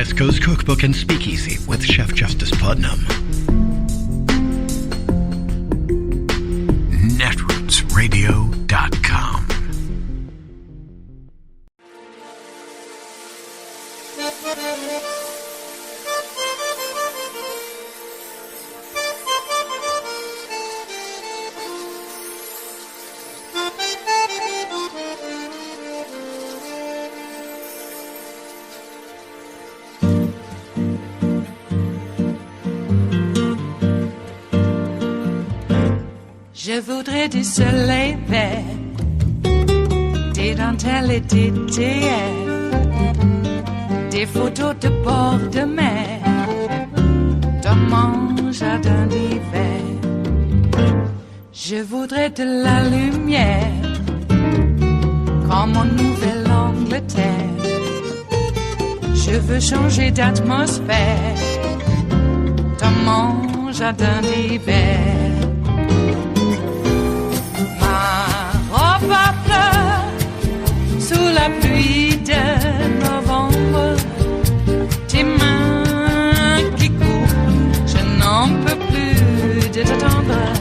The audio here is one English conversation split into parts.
West Coast Cookbook and Speakeasy with Chef Justice Putnam. Netrootsradio.com. Je voudrais du soleil vert, des dentelles et des théières, des photos de bord de mer, dans mon jardin d'hiver. Je voudrais de la lumière, comme en Nouvelle-Angleterre. Je veux changer d'atmosphère, dans mon jardin d'hiver. Ma fleur sous la pluie de novembre, tes mains qui courent, je n'en peux plus de t'attendre.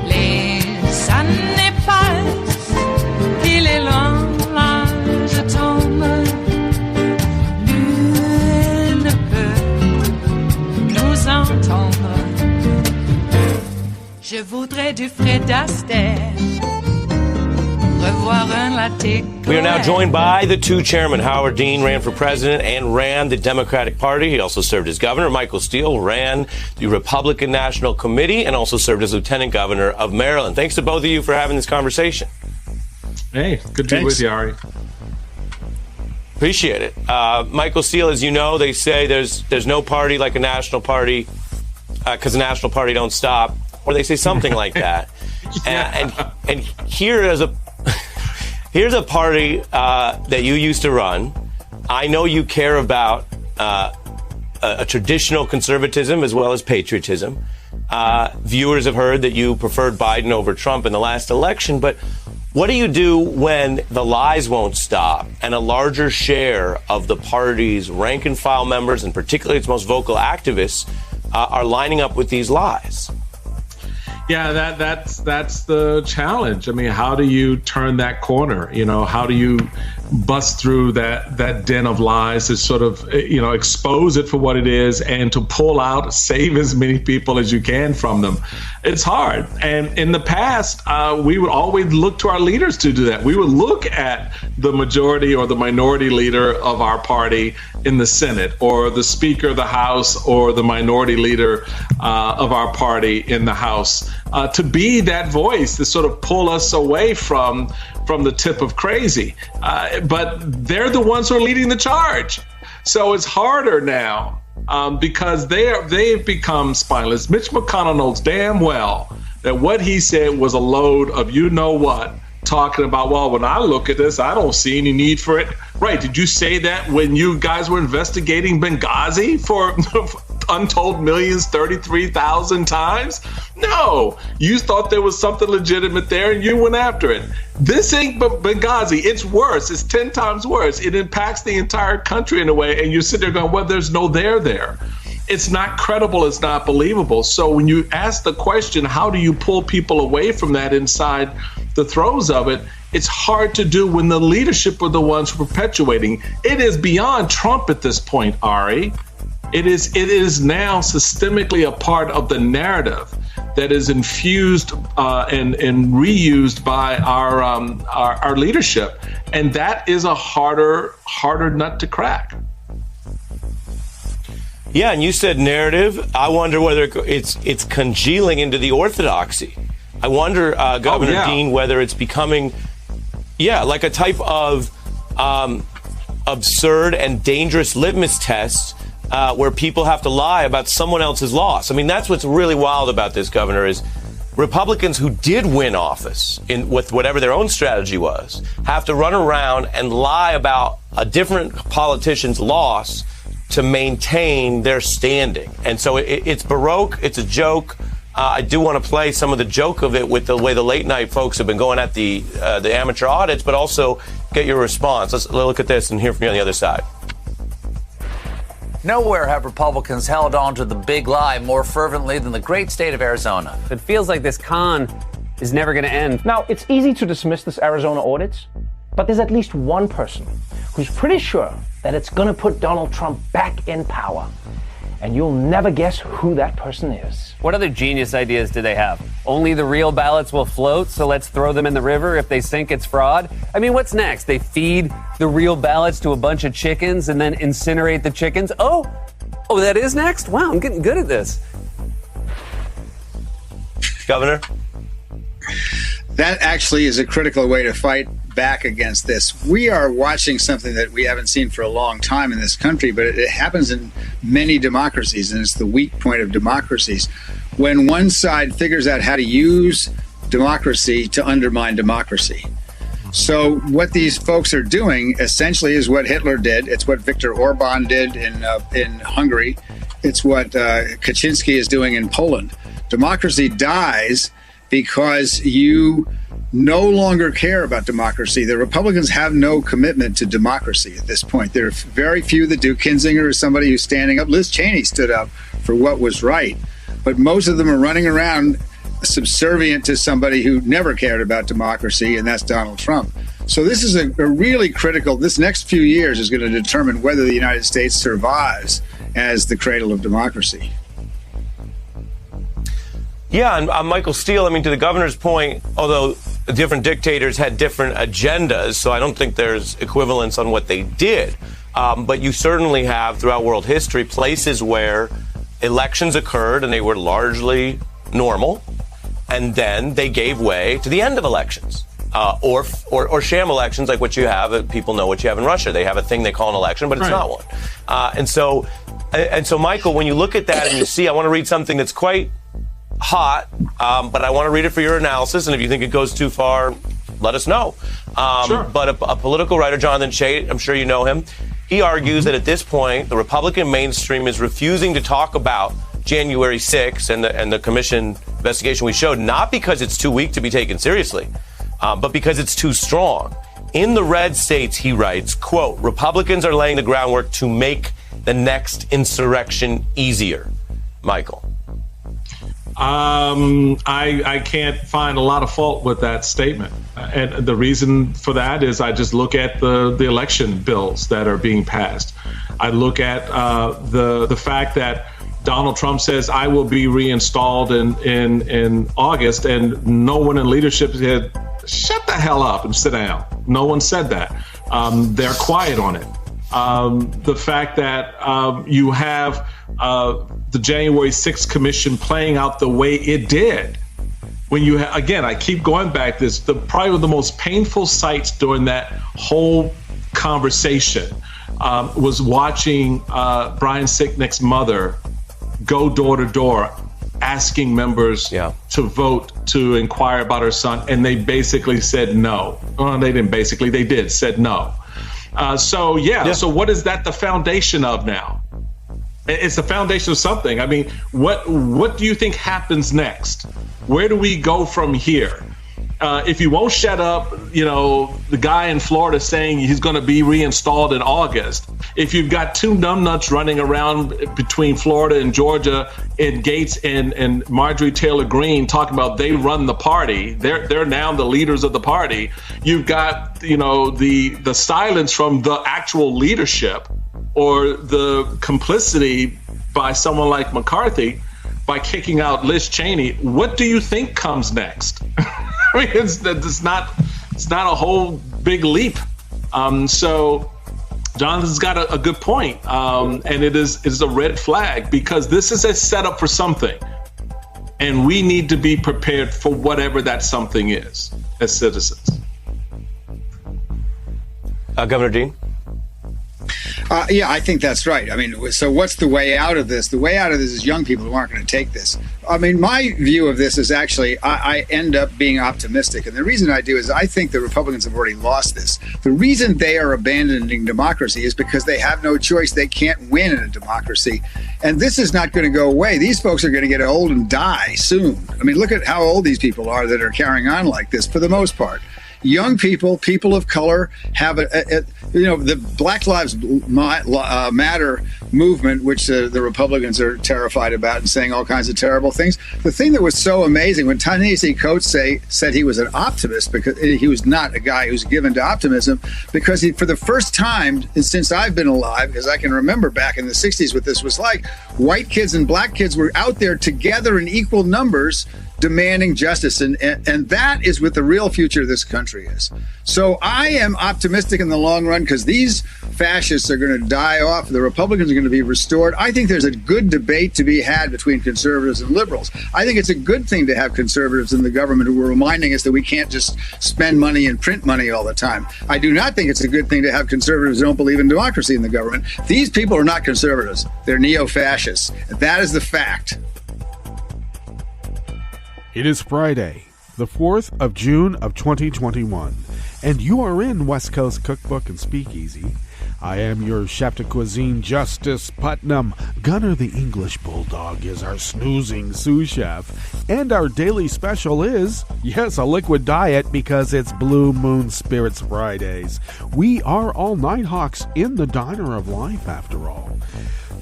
Les années passent, il est loin, là je tombe. Nul ne peut nous entendre. Je voudrais du Fred Astaire, revoir un latte. We are now joined by the two chairmen. Howard Dean ran for president and ran the Democratic Party. He also served as governor. Michael Steele ran the Republican National Committee and also served as lieutenant governor of Maryland. Thanks to both of you for having this conversation. Hey, good to be with you, Ari. Appreciate it. Michael Steele, as you know, they say there's no party like a national party because a national party don't stop. Or they say something like that. Yeah. And here is here's a party that you used to run. I know you care about a traditional conservatism as well as patriotism. Viewers have heard that you preferred Biden over Trump in the last election, but what do you do when the lies won't stop and a larger share of the party's rank and file members, and particularly its most vocal activists, are lining up with these lies? Yeah, that's the challenge. I mean, how do you turn that corner? You know, how do you bust through that den of lies to sort of, expose it for what it is and to pull out, save as many people as you can from them? It's hard. And in the past, we would always look to our leaders to do that. We would look at the majority or the minority leader of our party in the Senate, or the Speaker of the House, or the minority leader of our party in the House, to be that voice to sort of pull us away from the tip of crazy. But they're the ones who are leading the charge. So it's harder now because they've become spineless. Mitch McConnell knows damn well that what he said was a load of you-know-what, talking about, well, when I look at this, I don't see any need for it. Right. Did you say that when you guys were investigating Benghazi for untold millions, 33,000 times? No, you thought there was something legitimate there and you went after it. This ain't Benghazi. It's worse. It's 10 times worse. It impacts the entire country in a way. And you sit there going, well, there's no there. It's not credible. It's not believable. So when you ask the question, how do you pull people away from that inside the throes of it? It's hard to do when the leadership are the ones who are perpetuating. It is beyond Trump at this point, Ari. It is now systemically a part of the narrative that is infused and reused by our leadership, and that is a harder nut to crack. Yeah, and you said narrative. I wonder whether it's congealing into the orthodoxy. I wonder, Governor Dean, whether it's becoming, like a type of absurd and dangerous litmus test where people have to lie about someone else's loss. I mean, that's what's really wild about this, Governor, is Republicans who did win office with whatever their own strategy was have to run around and lie about a different politician's loss to maintain their standing. And so it's Baroque. It's a joke. I do want to play some of the joke of it with the way the late night folks have been going at the amateur audits, but also get your response. Let's look at this and hear from you on the other side. Nowhere have Republicans held on to the big lie more fervently than the great state of Arizona. It feels like this con is never going to end. Now, it's easy to dismiss this Arizona audit, but there's at least one person who's pretty sure that it's going to put Donald Trump back in power. And you'll never guess who that person is. What other genius ideas do they have? Only the real ballots will float, so let's throw them in the river. If they sink, it's fraud. I mean, what's next? They feed the real ballots to a bunch of chickens and then incinerate the chickens? Oh, that is next? Wow, I'm getting good at this. Governor? That actually is a critical way to fight back against this. We are watching something that we haven't seen for a long time in this country, but it happens in many democracies, and it's the weak point of democracies. When one side figures out how to use democracy to undermine democracy. So what these folks are doing essentially is what Hitler did. It's what Viktor Orban did in Hungary. It's what Kaczynski is doing in Poland. Democracy dies because you no longer care about democracy. The Republicans have no commitment to democracy at this point. There are very few that do. Kinzinger is somebody who's standing up. Liz Cheney stood up for what was right. But most of them are running around subservient to somebody who never cared about democracy, and that's Donald Trump. So this is a really critical, this next few years is going to determine whether the United States survives as the cradle of democracy. Yeah, and Michael Steele, I mean, to the governor's point, although different dictators had different agendas, so I don't think there's equivalence on what they did. But you certainly have, throughout world history, places where elections occurred and they were largely normal, and then they gave way to the end of elections. Or sham elections like what you have. People know what you have in Russia. They have a thing they call an election, but it's not one. And so, Michael, when you look at that and you see, I want to read something that's quite hot, but I want to read it for your analysis, and if you think it goes too far, let us know. Sure. But a political writer, Jonathan Chait, I'm sure you know him, he argues that at this point, the Republican mainstream is refusing to talk about January 6th and the commission investigation we showed, not because it's too weak to be taken seriously, but because it's too strong. In the red states, he writes, quote, Republicans are laying the groundwork to make the next insurrection easier. Michael. I can't find a lot of fault with that statement. And the reason for that is I just look at the election bills that are being passed. I look at the fact that Donald Trump says, I will be reinstalled in August, and no one in leadership said, shut the hell up and sit down. No one said that. They're quiet on it. The fact that you have the January 6th commission playing out the way it did. When you again, I keep going back, probably the most painful sights during that whole conversation was watching Brian Sicknick's mother go door to door asking members to vote to inquire about her son, and they basically said no. Well, they didn't basically, they did, said no. So what is that the foundation of now? It's the foundation of something. I mean, what do you think happens next? Where do we go from here? If you won't shut up, the guy in Florida saying he's going to be reinstalled in August. If you've got two numbnuts running around between Florida and Georgia, and Gates and Marjorie Taylor Greene talking about they run the party, they're now the leaders of the party. You've got the silence from the actual leadership, or the complicity by someone like McCarthy by kicking out Liz Cheney. What do you think comes next? I mean, it's not a whole big leap. So Jonathan's got a good point, and it is a red flag, because this is a setup for something, and we need to be prepared for whatever that something is as citizens. Governor Dean? I think that's right. I mean, so what's the way out of this? The way out of this is young people who aren't going to take this. I mean, my view of this is actually, I end up being optimistic. And the reason I do is I think the Republicans have already lost this. The reason they are abandoning democracy is because they have no choice. They can't win in a democracy. And this is not going to go away. These folks are going to get old and die soon. I mean, look at how old these people are that are carrying on like this for the most part. young people, people of color, have the Black Lives Matter movement, which the Republicans are terrified about and saying all kinds of terrible things. The thing that was so amazing when Ta-Nehisi Coates said he was an optimist, because he was not a guy who's given to optimism, because for the first time since I've been alive, because I can remember back in the 60s what this was like, white kids and black kids were out there together in equal numbers demanding justice, and that is what the real future of this country is. So I am optimistic in the long run, because these fascists are going to die off. The Republicans are going to be restored. I think there's a good debate to be had between conservatives and liberals. I think it's a good thing to have conservatives in the government who are reminding us that we can't just spend money and print money all the time. I do not think it's a good thing to have conservatives who don't believe in democracy in the government. These people are not conservatives. They're neo-fascists. That is the fact. It is Friday, the 4th of June of 2021, and you are in West Coast Cookbook and Speakeasy. I am your chef de cuisine, Justice Putnam. Gunner the English Bulldog is our snoozing sous chef, and our daily special is, yes, a liquid diet, because it's Blue Moon Spirits Fridays. We are all Nighthawks in the diner of life, after all.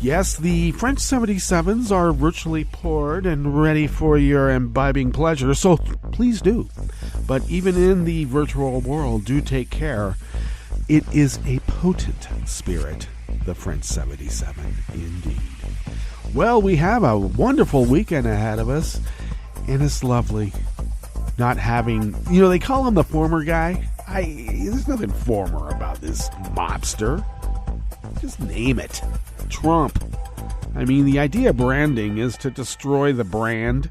Yes, the French 77s are virtually poured and ready for your imbibing pleasure, so please do. But even in the virtual world, do take care. It is a potent spirit, the French 77, indeed. Well, we have a wonderful weekend ahead of us, and it's lovely not having, they call him the former guy. There's nothing former about this mobster. Just name it. Trump. I mean, the idea of branding is to destroy the brand.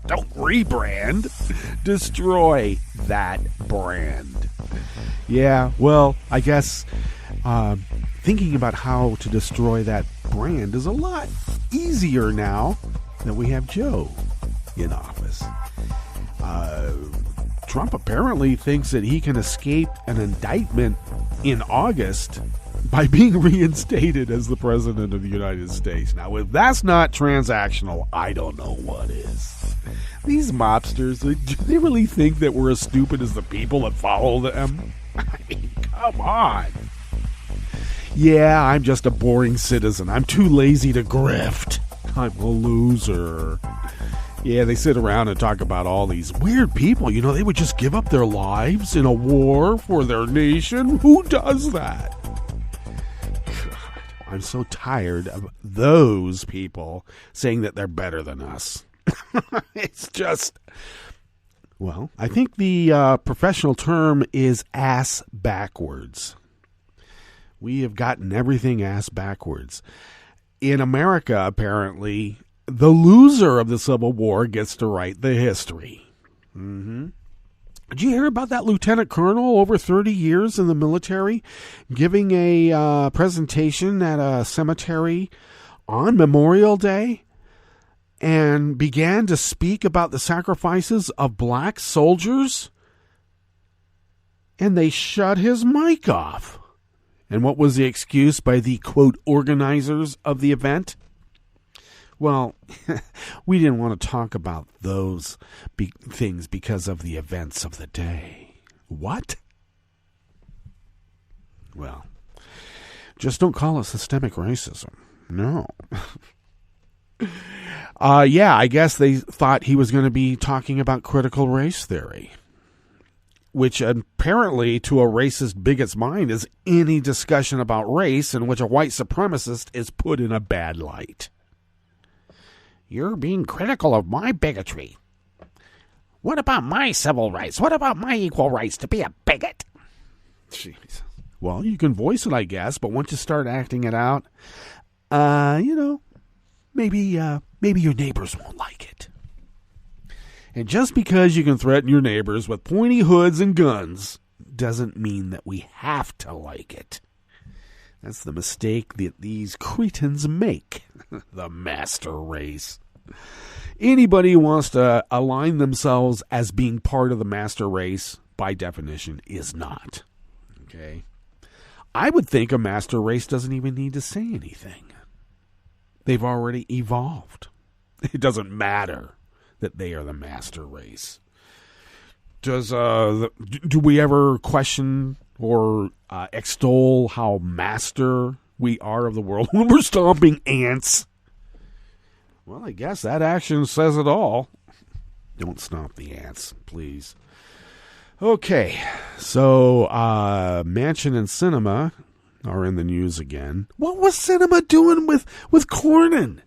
Don't rebrand. Destroy that brand. Yeah, well, I guess thinking about how to destroy that brand is a lot easier now that we have Joe in office. Trump apparently thinks that he can escape an indictment in August by being reinstated as the President of the United States. Now, if that's not transactional, I don't know what is. These mobsters, do they really think that we're as stupid as the people that follow them? I mean, come on. Yeah, I'm just a boring citizen. I'm too lazy to grift. I'm a loser. Yeah, they sit around and talk about all these weird people. They would just give up their lives in a war for their nation. Who does that? I'm so tired of those people saying that they're better than us. It's just, well, I think the professional term is ass backwards. We have gotten everything ass backwards. In America, apparently, the loser of the Civil War gets to write the history. Mm-hmm. Did you hear about that lieutenant colonel, over 30 years in the military, giving a presentation at a cemetery on Memorial Day and began to speak about the sacrifices of black soldiers? And they shut his mic off. And what was the excuse by the, quote, organizers of the event? Well, we didn't want to talk about those things because of the events of the day. What? Well, just don't call it systemic racism. No. Yeah, I guess they thought he was going to be talking about critical race theory, which apparently to a racist bigot's mind is any discussion about race in which a white supremacist is put in a bad light. You're being critical of my bigotry. What about my civil rights? What about my equal rights to be a bigot? Jeez. Well, you can voice it, I guess, but once you start acting it out, maybe your neighbors won't like it. And just because you can threaten your neighbors with pointy hoods and guns doesn't mean that we have to like it. That's the mistake that these cretins make. The master race. Anybody who wants to align themselves as being part of the master race, by definition, is not. Okay? I would think a master race doesn't even need to say anything. They've already evolved. It doesn't matter that they are the master race. do we ever question or extol how master we are of the world when we're stomping ants? Well, I guess that action says it all. Don't stomp the ants, please. Okay, so Manchin and Sinema are in the news again. What was Sinema doing with Cornyn?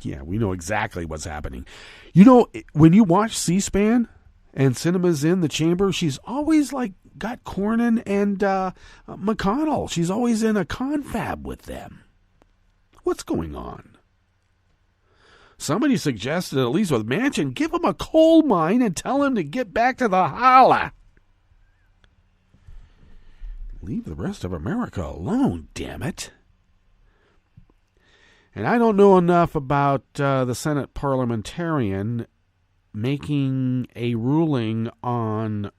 Yeah, we know exactly what's happening. You know, when you watch C-SPAN and Sinema's in the chamber, she's always got Cornyn and McConnell. She's always in a confab with them. What's going on? Somebody suggested, at least with Manchin, give him a coal mine and tell him to get back to the holla. Leave the rest of America alone, damn it. And I don't know enough about the Senate parliamentarian making a ruling on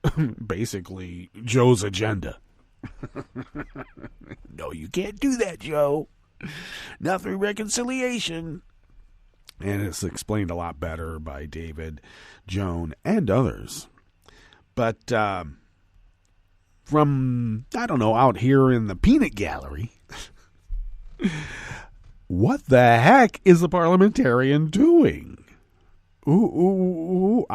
basically Joe's agenda. No, you can't do that, Joe. Not through reconciliation. And it's explained a lot better by David, Joan, and others. But from, I don't know, out here in the peanut gallery, what the heck is the parliamentarian doing? Do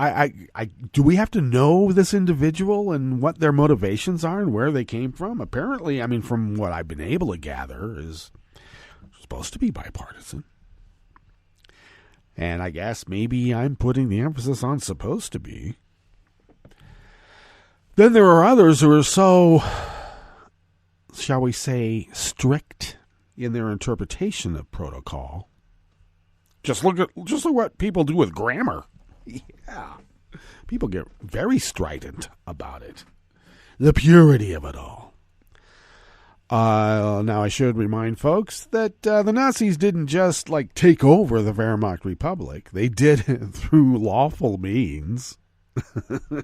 we have to know this individual and what their motivations are and where they came from? Apparently, I mean, from what I've been able to gather, is supposed to be bipartisan. And I guess maybe I'm putting the emphasis on supposed to be. Then there are others who are so, shall we say, strict in their interpretation of protocol. Just look at what people do with grammar. Yeah. People get very strident about it. The purity of it all. Now, I should remind folks that the Nazis didn't just, take over the Wehrmacht Republic. They did it through lawful means.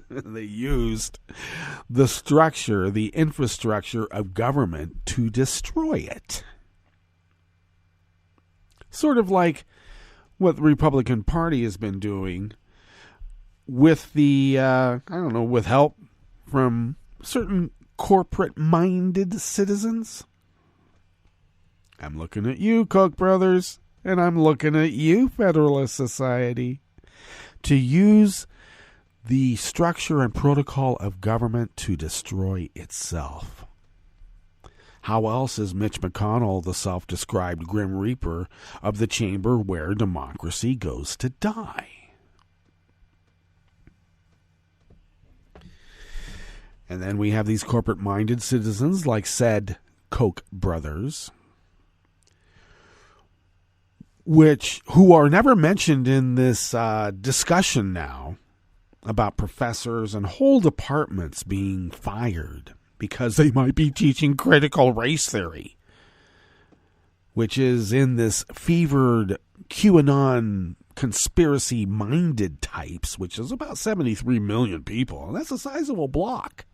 They used the structure, the infrastructure of government to destroy it. Sort of like what the Republican Party has been doing with the, with help from certain corporate-minded citizens. I'm looking at you, Koch brothers, and I'm looking at you, Federalist Society, to use the structure and protocol of government to destroy itself. How else is Mitch McConnell the self-described Grim Reaper of the chamber where democracy goes to die? And then we have these corporate-minded citizens like said Koch brothers, who are never mentioned in this discussion now about professors and whole departments being fired because they might be teaching critical race theory, which is in this fevered QAnon conspiracy-minded types, which is about 73 million people. And that's a sizable block.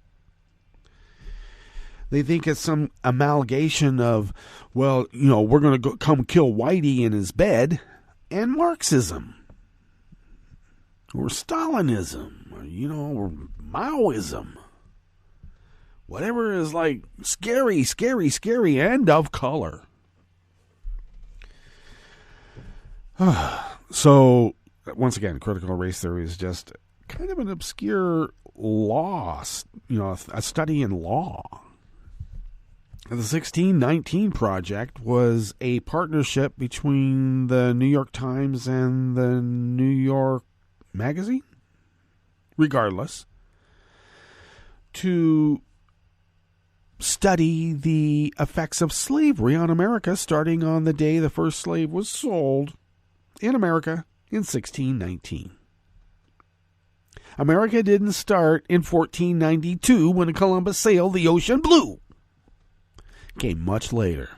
They think it's some amalgamation of, we're going to come kill Whitey in his bed, and Marxism, or Stalinism, or Maoism. Whatever is scary, scary, scary, and of color. So, once again, critical race theory is just kind of an obscure law, a study in law. The 1619 Project was a partnership between the New York Times and the New York Magazine, regardless, to study the effects of slavery on America starting on the day the first slave was sold in America in 1619. America didn't start in 1492 when Columbus sailed the ocean blue. Came much later.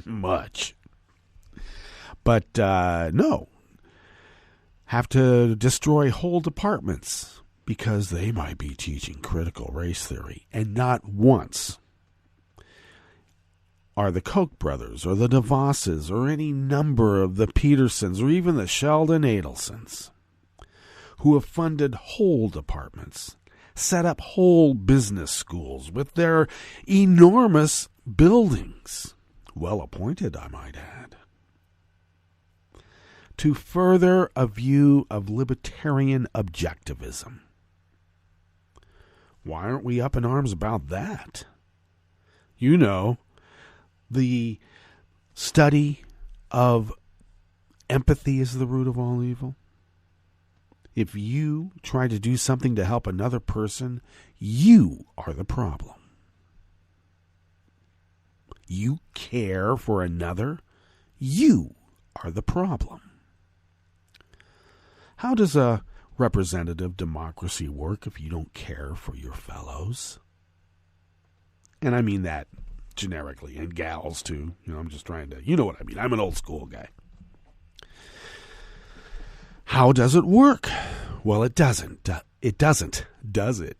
Much. But, no. Have to destroy whole departments because they might be teaching critical race theory. And not once are the Koch brothers or the DeVosses or any number of the Petersons or even the Sheldon Adelsons who have funded whole departments, set up whole business schools with their enormous buildings, well appointed, I might add, to further a view of libertarian objectivism. Why aren't we up in arms about that? You know, the study of empathy is the root of all evil. If you try to do something to help another person, you are the problem. You care for another, you are the problem. How does a representative democracy work if you don't care for your fellows? And I mean that generically, and gals too. You know, I'm just trying to, you know what I mean. I'm an old school guy. How does it work? Well, it doesn't. It doesn't, does it?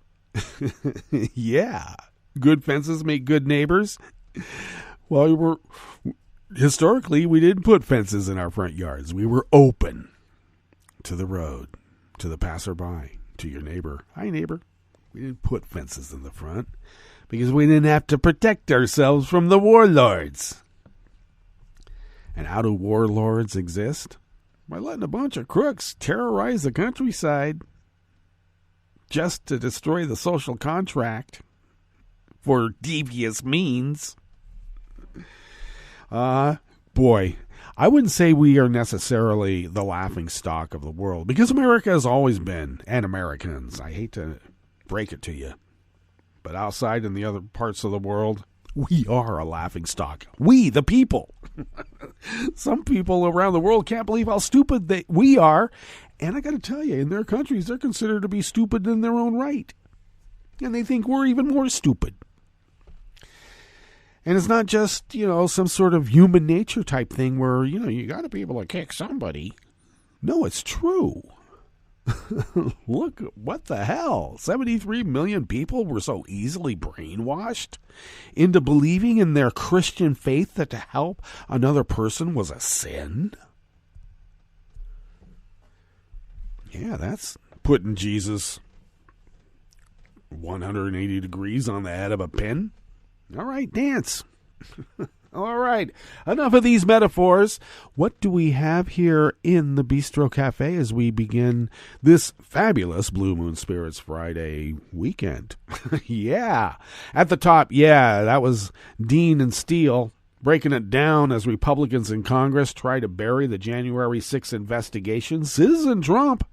Yeah. Good fences make good neighbors. Well, historically, we didn't put fences in our front yards. We were open to the road, to the passerby, to your neighbor. Hi, neighbor. We didn't put fences in the front because we didn't have to protect ourselves from the warlords. And how do warlords exist? By letting a bunch of crooks terrorize the countryside just to destroy the social contract for devious means. Boy, I wouldn't say we are necessarily the laughing stock of the world, because America has always been, and Americans, I hate to break it to you, but outside in the other parts of the world, we are a laughing stock. We, the people. Some people around the world can't believe how stupid we are. And I got to tell you, in their countries, they're considered to be stupid in their own right. And they think we're even more stupid. And it's not just, some sort of human nature type thing where, you got to be able to kick somebody. No, it's true. Look, what the hell? 73 million people were so easily brainwashed into believing in their Christian faith that to help another person was a sin? Yeah, that's putting Jesus 180 degrees on the head of a pin. All right, dance. All right, enough of these metaphors. What do we have here in the Bistro Cafe as we begin this fabulous Blue Moon Spirits Friday weekend? Yeah, at the top, that was Dean and Steele breaking it down as Republicans in Congress try to bury the January 6th investigation. Citizen Trump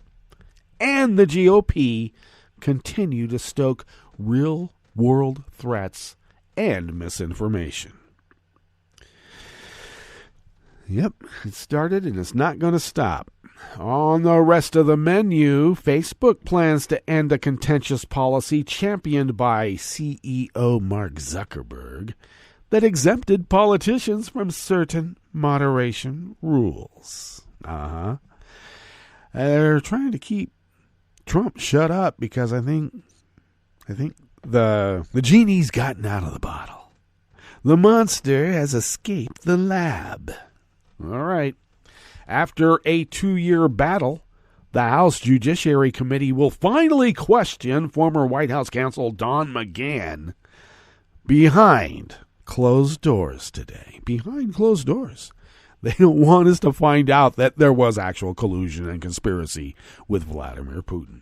and the GOP continue to stoke real-world threats and misinformation. Yep, it started and it's not going to stop. On the rest of the menu, Facebook plans to end a contentious policy championed by CEO Mark Zuckerberg that exempted politicians from certain moderation rules. They're trying to keep Trump shut up because I think the genie's gotten out of the bottle. The monster has escaped the lab. All right. After a 2-year battle, the House Judiciary Committee will finally question former White House counsel Don McGahn behind closed doors today. Behind closed doors. They don't want us to find out that there was actual collusion and conspiracy with Vladimir Putin.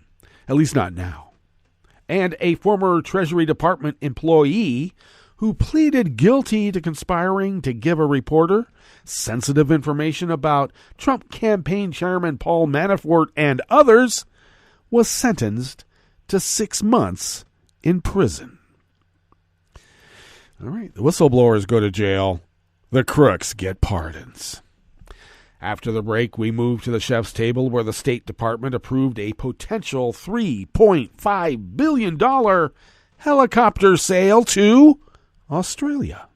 At least not now. And a former Treasury Department employee who pleaded guilty to conspiring to give a reporter sensitive information about Trump campaign chairman Paul Manafort and others, was sentenced to 6 months in prison. All right, the whistleblowers go to jail. The crooks get pardons. After the break, we move to the chef's table where the State Department approved a potential $3.5 billion helicopter sale to Australia.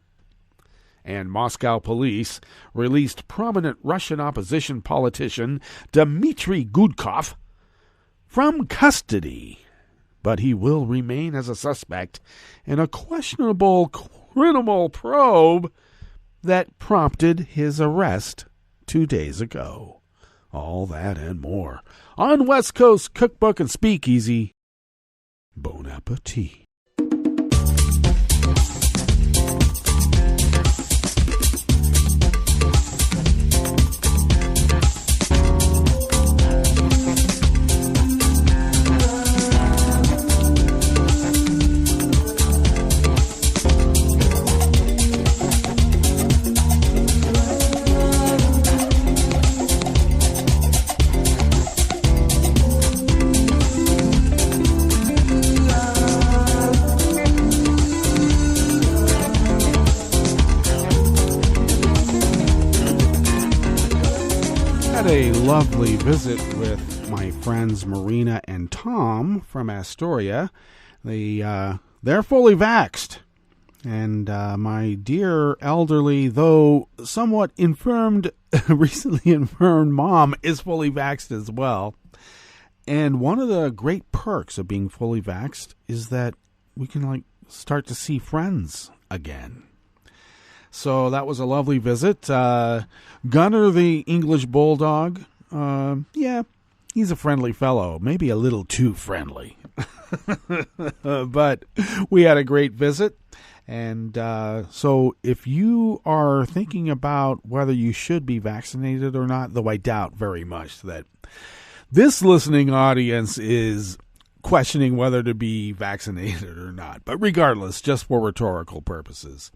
And Moscow police released prominent Russian opposition politician Dmitry Gudkov from custody, but he will remain as a suspect in a questionable criminal probe that prompted his arrest 2 days ago. All that and more on West Coast Cookbook and Speakeasy. Bon appetit. A lovely visit with my friends Marina and Tom from Astoria. They're fully vaxxed, and my dear elderly, though somewhat infirmed, recently infirmed mom is fully vaxxed as well. And one of the great perks of being fully vaxxed is that we can start to see friends again. So that was a lovely visit. Gunner, the English bulldog, he's a friendly fellow, maybe a little too friendly. But we had a great visit. And so if you are thinking about whether you should be vaccinated or not, though I doubt very much that this listening audience is questioning whether to be vaccinated or not. But regardless, just for rhetorical purposes,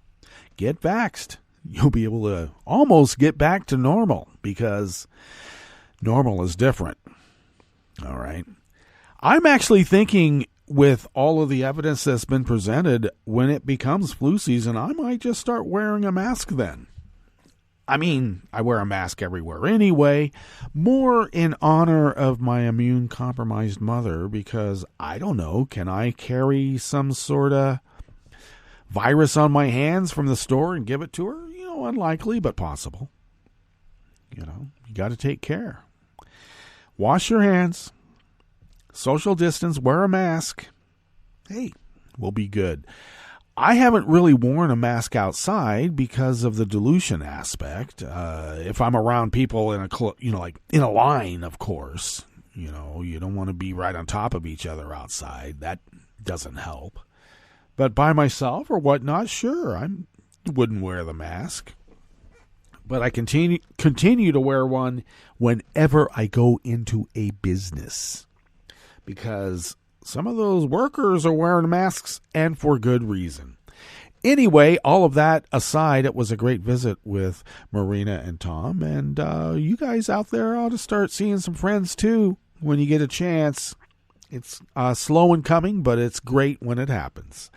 get vaxxed. You'll be able to almost get back to normal, because normal is different. All right. I'm actually thinking, with all of the evidence that's been presented, when it becomes flu season, I might just start wearing a mask then. I mean, I wear a mask everywhere anyway, more in honor of my immune-compromised mother, because, I don't know, can I carry some sort of virus on my hands from the store and give it to her? Unlikely, but possible. You got to take care. Wash your hands. Social distance. Wear a mask. Hey, we'll be good. I haven't really worn a mask outside because of the dilution aspect. If I'm around people in in a line, of course, you don't want to be right on top of each other outside. That doesn't help. But by myself or whatnot, sure, I wouldn't wear the mask. But I continue to wear one whenever I go into a business, because some of those workers are wearing masks, and for good reason. Anyway, all of that aside, it was a great visit with Marina and Tom, and you guys out there ought to start seeing some friends too when you get a chance. It's slow in coming, but it's great when it happens.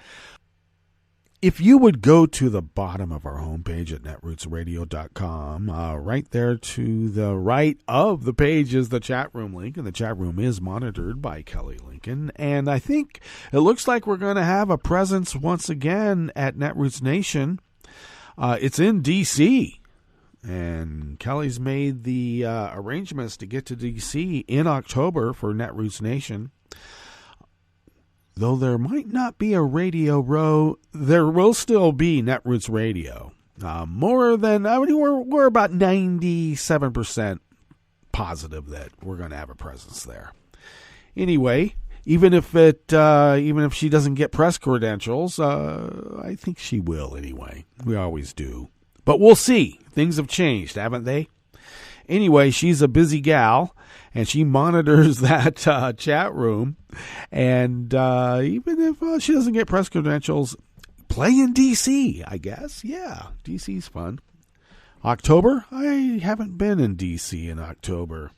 If you would go to the bottom of our homepage at netrootsradio.com, right there to the right of the page is the chat room link, and the chat room is monitored by Kelly Lincoln. And I think it looks like we're going to have a presence once again at Netroots Nation. It's in D.C., and Kelly's made the arrangements to get to D.C. in October for Netroots Nation. Though there might not be a Radio Row, there will still be Netroots Radio. We're about 97% positive that we're going to have a presence there. Anyway, even if she doesn't get press credentials, I think she will anyway. We always do. But we'll see. Things have changed, haven't they? Anyway, she's a busy gal, and she monitors that chat room. And even if she doesn't get press credentials, play in D.C., I guess. Yeah, D.C.'s fun. October? I haven't been in D.C. in October.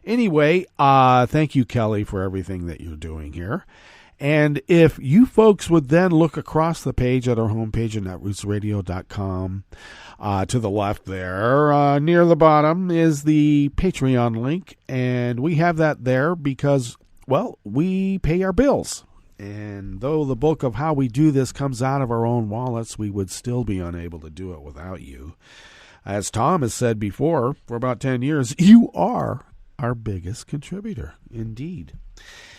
Anyway, thank you, Kelly, for everything that you're doing here. And if you folks would then look across the page at our homepage at netrootsradio.com, to the left there, near the bottom is the Patreon link. And we have that there because, well, we pay our bills. And though the bulk of how we do this comes out of our own wallets, we would still be unable to do it without you. As Tom has said before, for about 10 years, you are our biggest contributor, indeed.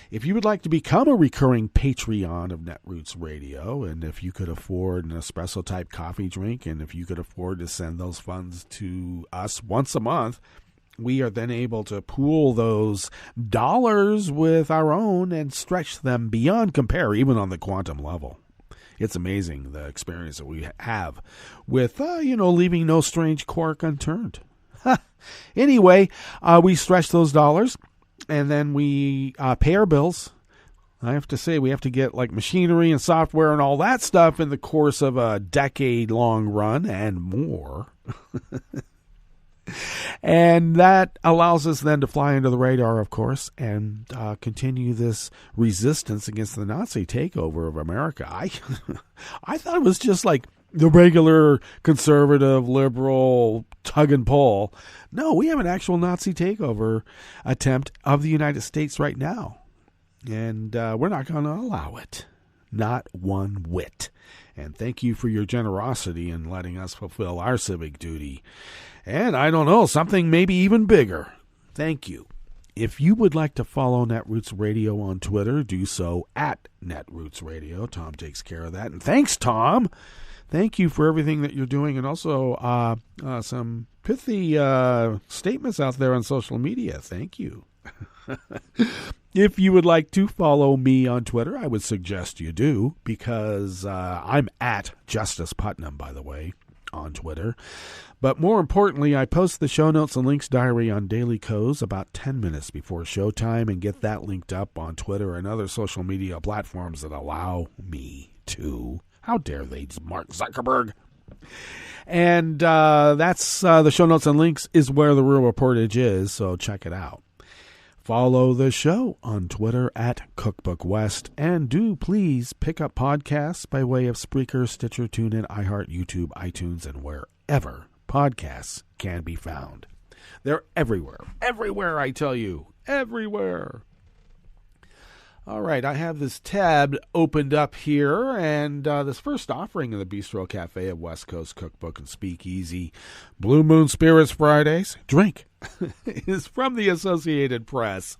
If you would like to become a recurring Patreon of Netroots Radio, and if you could afford an espresso-type coffee drink, and if you could afford to send those funds to us once a month, we are then able to pool those dollars with our own and stretch them beyond compare, even on the quantum level. It's amazing the experience that we have with, leaving no strange cork unturned. Anyway, we stretch those dollars, and then we pay our bills. I have to say, we have to get like machinery and software and all that stuff in the course of a decade-long run and more. And that allows us then to fly under the radar, of course, and continue this resistance against the Nazi takeover of America. I thought it was just like the regular conservative, liberal tug and pull. No, we have an actual Nazi takeover attempt of the United States right now. And we're not going to allow it. Not one whit. And thank you for your generosity in letting us fulfill our civic duty. And I don't know, something maybe even bigger. Thank you. If you would like to follow Netroots Radio on Twitter, do so at Netroots Radio. Tom takes care of that. And thanks, Tom. Thank you for everything that you're doing. And also some pithy statements out there on social media. Thank you. If you would like to follow me on Twitter, I would suggest you do, because I'm at Justice Putnam, by the way, on Twitter. But more importantly, I post the show notes and links diary on Daily Kos about 10 minutes before showtime and get that linked up on Twitter and other social media platforms that allow me to. How dare they, Mark Zuckerberg? And that's the show notes and links is where the real reportage is, so check it out. Follow the show on Twitter at Cookbook West, and do please pick up podcasts by way of Spreaker, Stitcher, TuneIn, iHeart, YouTube, iTunes, and wherever podcasts can be found. They're everywhere. Everywhere, I tell you. Everywhere. All right, I have this tab opened up here, and this first offering of the Bistro Cafe of West Coast Cookbook and Speakeasy, Blue Moon Spirits Fridays, drink, is from the Associated Press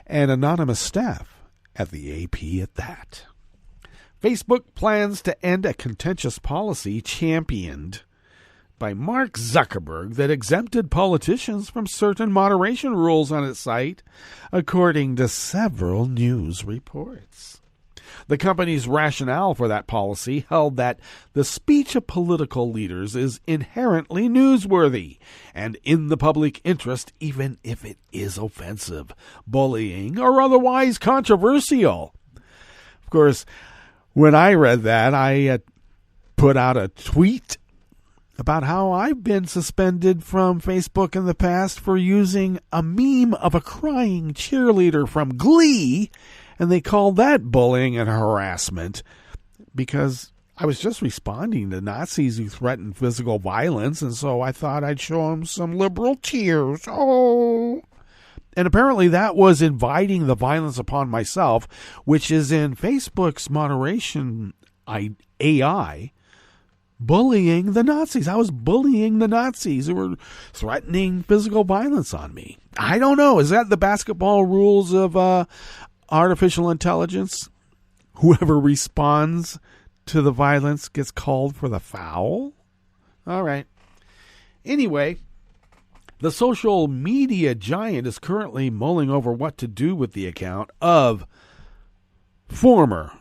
and anonymous staff at the AP at that. Facebook plans to end a contentious policy championed by Mark Zuckerberg that exempted politicians from certain moderation rules on its site, according to several news reports. The company's rationale for that policy held that the speech of political leaders is inherently newsworthy and in the public interest, even if it is offensive, bullying, or otherwise controversial. Of course, when I read that, I put out a tweet about how I've been suspended from Facebook in the past for using a meme of a crying cheerleader from Glee, and they called that bullying and harassment because I was just responding to Nazis who threatened physical violence, and so I thought I'd show them some liberal tears. Oh! And apparently that was inviting the violence upon myself, which is in Facebook's moderation AI, bullying the Nazis. I was bullying the Nazis who were threatening physical violence on me. I don't know. Is that the basketball rules of artificial intelligence? Whoever responds to the violence gets called for the foul? All right. Anyway, the social media giant is currently mulling over what to do with the account of former,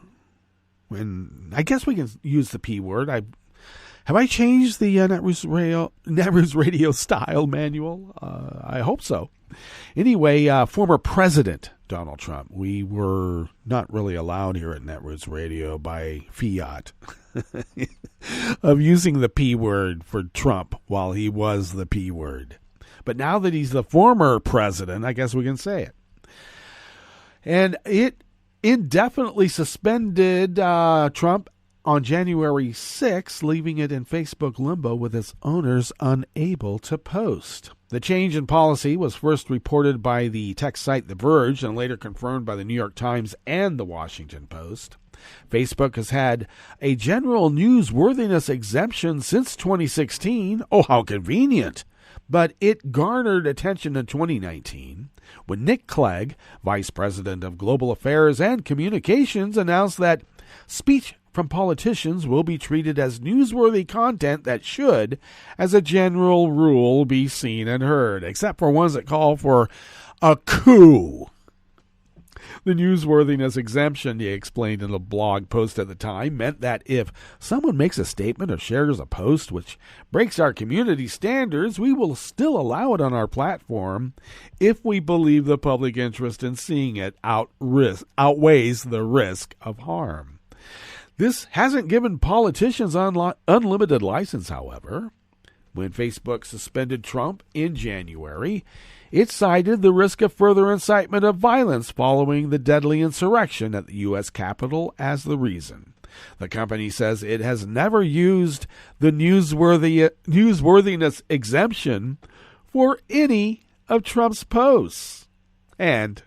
and I guess we can use the P word. Have I changed the Netroots Radio style manual? I hope so. Anyway, former President Donald Trump. We were not really allowed here at Netroots Radio by fiat of using the P word for Trump while he was the P word. But now that he's the former president, I guess we can say it. And it indefinitely suspended Trump on January 6th, leaving it in Facebook limbo with its owners unable to post. The change in policy was first reported by the tech site The Verge and later confirmed by the New York Times and the Washington Post. Facebook has had a general newsworthiness exemption since 2016. Oh, how convenient. But it garnered attention in 2019 when Nick Clegg, Vice President of Global Affairs and Communications, announced that Speech from politicians will be treated as newsworthy content that should, as a general rule, be seen and heard, except for ones that call for a coup. The newsworthiness exemption, he explained in a blog post at the time, meant that if someone makes a statement or shares a post which breaks our community standards, we will still allow it on our platform if we believe the public interest in seeing it outweighs the risk of harm. This hasn't given politicians unlimited license, however. When Facebook suspended Trump in January, it cited the risk of further incitement of violence following the deadly insurrection at the U.S. Capitol as the reason. The company says it has never used the newsworthiness exemption for any of Trump's posts. And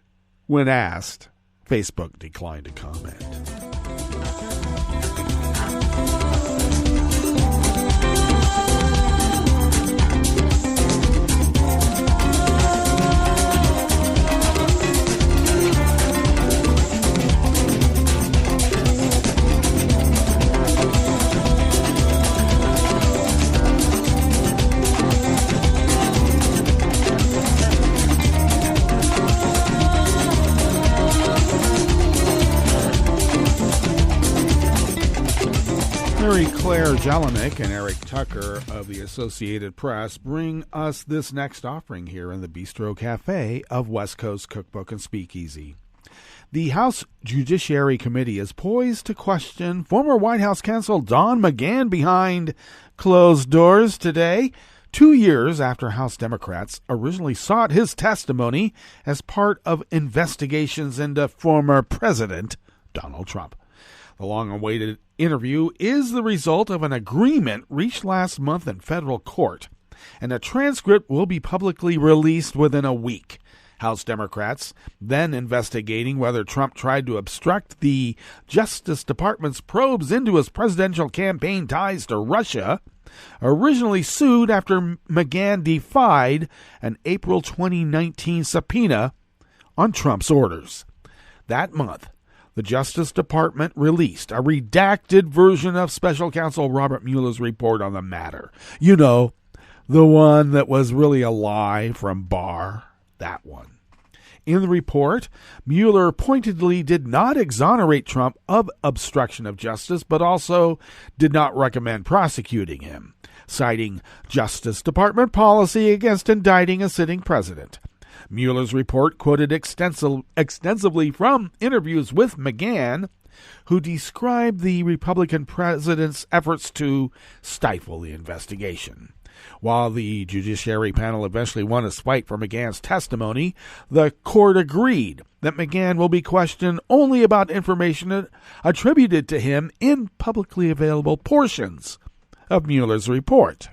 when asked, Facebook declined to comment. Mary Claire Jelinek and Eric Tucker of the Associated Press bring us this next offering here in the Bistro Cafe of West Coast Cookbook and Speakeasy. The House Judiciary Committee is poised to question former White House counsel Don McGahn behind closed doors today, 2 years after House Democrats originally sought his testimony as part of investigations into former President Donald Trump. The long-awaited interview is the result of an agreement reached last month in federal court, and a transcript will be publicly released within a week. House Democrats, then investigating whether Trump tried to obstruct the Justice Department's probes into his presidential campaign ties to Russia, originally sued after McGahn defied an April 2019 subpoena on Trump's orders. That month, the Justice Department released a redacted version of Special Counsel Robert Mueller's report on the matter. You know, the one that was really a lie from Barr. That one. In the report, Mueller pointedly did not exonerate Trump of obstruction of justice, but also did not recommend prosecuting him, citing Justice Department policy against indicting a sitting president. Mueller's report quoted extensively from interviews with McGahn, who described the Republican president's efforts to stifle the investigation. While the Judiciary panel eventually won its fight for McGahn's testimony, the court agreed that McGahn will be questioned only about information attributed to him in publicly available portions of Mueller's report.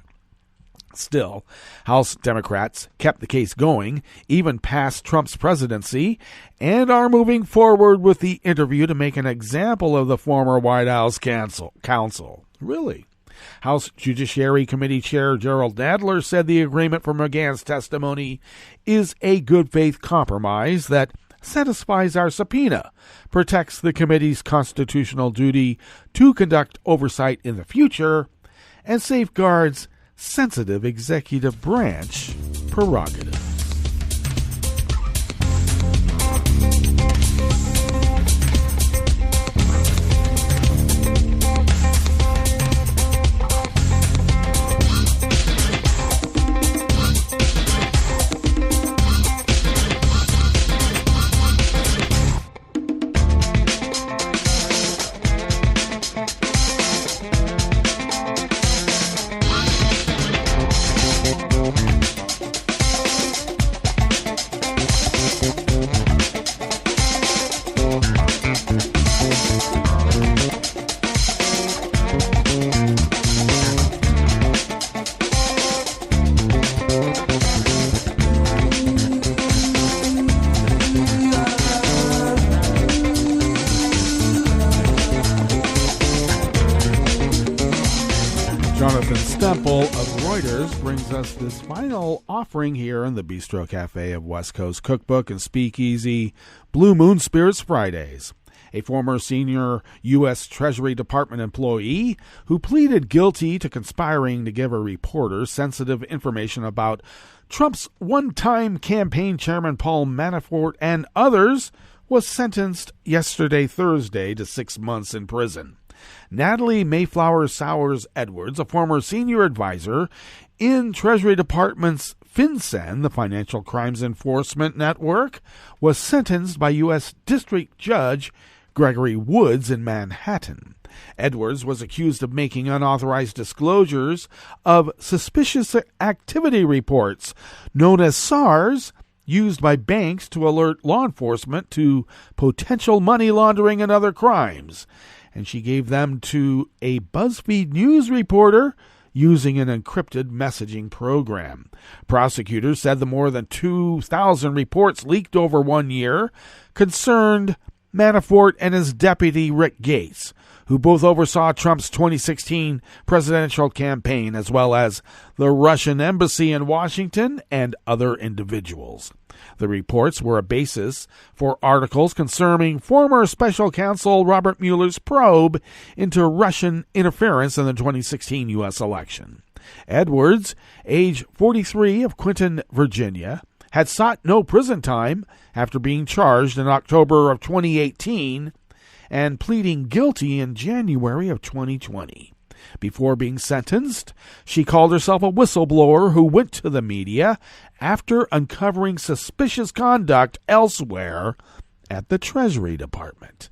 Still, House Democrats kept the case going, even past Trump's presidency, and are moving forward with the interview to make an example of the former White House counsel. Really? House Judiciary Committee Chair Gerald Nadler said the agreement for McGahn's testimony is a good faith compromise that satisfies our subpoena, protects the committee's constitutional duty to conduct oversight in the future, and safeguards sensitive executive branch prerogative. This final offering here in the Bistro Cafe of West Coast Cookbook and Speakeasy, Blue Moon Spirits Fridays, a former senior U.S. Treasury Department employee who pleaded guilty to conspiring to give a reporter sensitive information about Trump's one-time campaign chairman Paul Manafort and others, was sentenced yesterday, Thursday, to 6 months in prison. Natalie Mayflower Sowers Edwards, a former senior advisor in Treasury Department's FinCEN, the Financial Crimes Enforcement Network, was sentenced by U.S. District Judge Gregory Woods in Manhattan. Edwards was accused of making unauthorized disclosures of suspicious activity reports, known as SARS, used by banks to alert law enforcement to potential money laundering and other crimes. And she gave them to a BuzzFeed News reporter using an encrypted messaging program. Prosecutors said the more than 2,000 reports leaked over 1 year concerned Manafort and his deputy Rick Gates, who both oversaw Trump's 2016 presidential campaign, as well as the Russian embassy in Washington and other individuals. The reports were a basis for articles concerning former special counsel Robert Mueller's probe into Russian interference in the 2016 U.S. election. Edwards, age 43, of Clinton, Virginia, had sought no prison time after being charged in October of 2018 and pleading guilty in January of 2020. Before being sentenced, she called herself a whistleblower who went to the media after uncovering suspicious conduct elsewhere at the Treasury Department.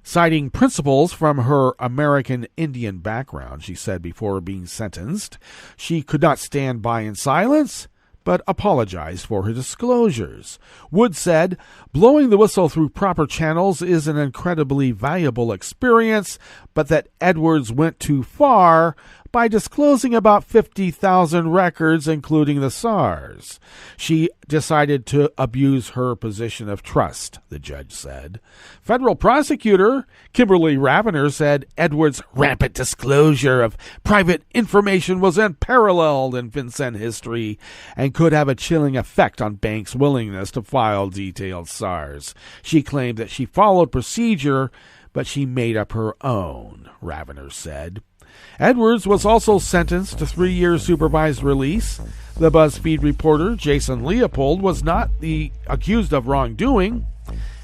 Citing principles from her American Indian background, she said before being sentenced, she could not stand by in silence, but apologized for her disclosures. Wood said, blowing the whistle through proper channels is an incredibly valuable experience, but that Edwards went too far by disclosing about 50,000 records, including the SARS. She decided to abuse her position of trust, the judge said. Federal prosecutor Kimberly Ravener said Edwards' rampant disclosure of private information was unparalleled in FinCEN history and could have a chilling effect on banks' willingness to file detailed SARs. She claimed that she followed procedure, but she made up her own, Ravener said. Edwards was also sentenced to 3 years supervised release. The BuzzFeed reporter Jason Leopold was not accused of wrongdoing,